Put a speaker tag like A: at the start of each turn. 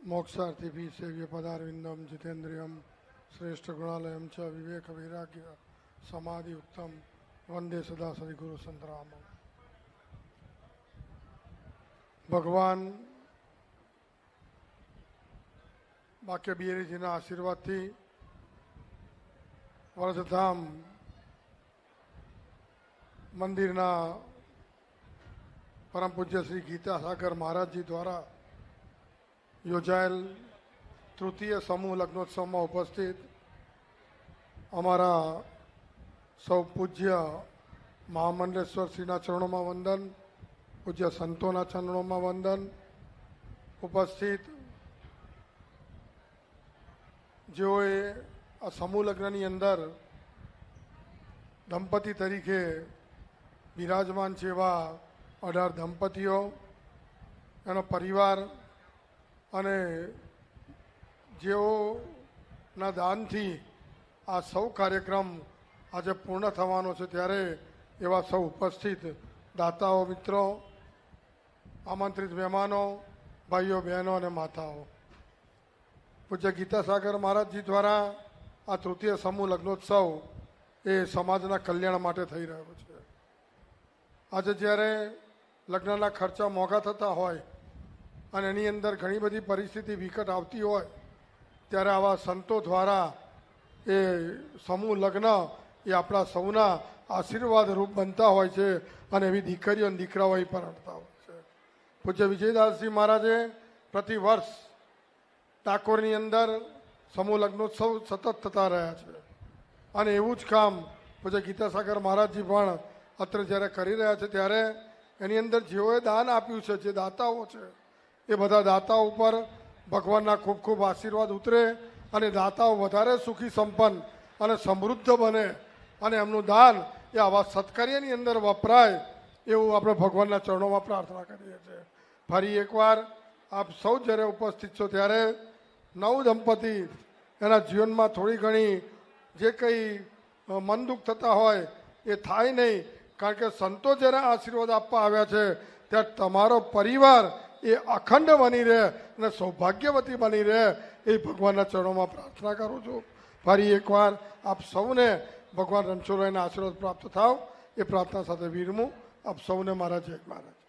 A: मोक्षार्थी सेव्य पदारविंदम जितेन्द्रियम श्रेष्ठ गुणालयम च विवेक वैराग्य समाधि उत्तम वंदे सदा सदि गुरु संतराम। भगवान बाक्य बिहारीजीना आशीर्वादथी वरदधाम मंदिरना परम पूज्य श्री गीता सागर महाराज जी द्वारा योजाયેલ तृतीय समूह लग्नोत्सव में उपस्थित अमरा सौ पूज्य महामंडलेश्वर श्रीना चरणों में वंदन, पूज्य संतों चरणों में वंदन, उपस्थित जेओए आ समूह लग्न अंदर दंपति तरीके विराजमान छे एवा 18 दंपतिओ एनो परिवार अने जेओना दानथी आ सौ कार्यक्रम आज पूर्ण थवानो छे त्यारे एवा सौ उपस्थित दाताओ मित्रों, आमंत्रित मेहमानों, भाईओ बहनों और माताओं, पूज्य गीता सागर महाराज जी द्वारा आ तृतीय समूह लग्नोत्सव ए समाजना कल्याण माटे थई रह्यो छे। आज ज्यारे लग्नना खर्चा मोंघा थता होय अने एनी अंदर घणी बधी परिस्थिति विकट आवती होय त्यारे आवा संतो द्वारा ए समूह लग्न ए आपणा सौना आशीर्वाद रूप बनता होय छे अने एवी दीकरीओ अने दीकराओ परणता होय छे। पूज्य विजयदासजी महाराजे प्रति वर्ष डाकोरनी अंदर समूह लग्नोत्सव सतत थता रह्या छे अने एवुं ज काम पूज्य गीतासागर महाराजजी पण अत्रे ज्यारे करी रह्या छे त्यारे एनी अंदर जेओए दान आप्युं छे, जे दाताओ छे ए बधा दाताओ पर भगवानना खूब खूब आशीर्वाद उतरे अने दाताओ वधारे सुखी संपन्न अने समृद्ध बने अने एमनुं दान ए आवा सत्कार्यनी अंदर वपराय एवुं आपणे भगवानना चरणोमां प्रार्थना करीए छीए। फरी एकवार आप सौ ज्यारे उपस्थित छो त्यारे नव दंपति एना जीवनमां थोड़ी घणी जे कंई मन दुख थता होय ए थाय नहीं, कारण के संतो ज्यारे आशीर्वाद आपवा आव्या छे त्यारे तमारो परिवार ये अखंड बनी रहे ने सौभाग्यवती बनी रहे ये भगवान चरणों में प्रार्थना करूँ छूँ। फरी एक बार आप सौने भगवान रणछोड़रायना आशीर्वाद प्राप्त थाव ये प्रार्थना साथे विरमूं। आप सौने मारा जय महाराज।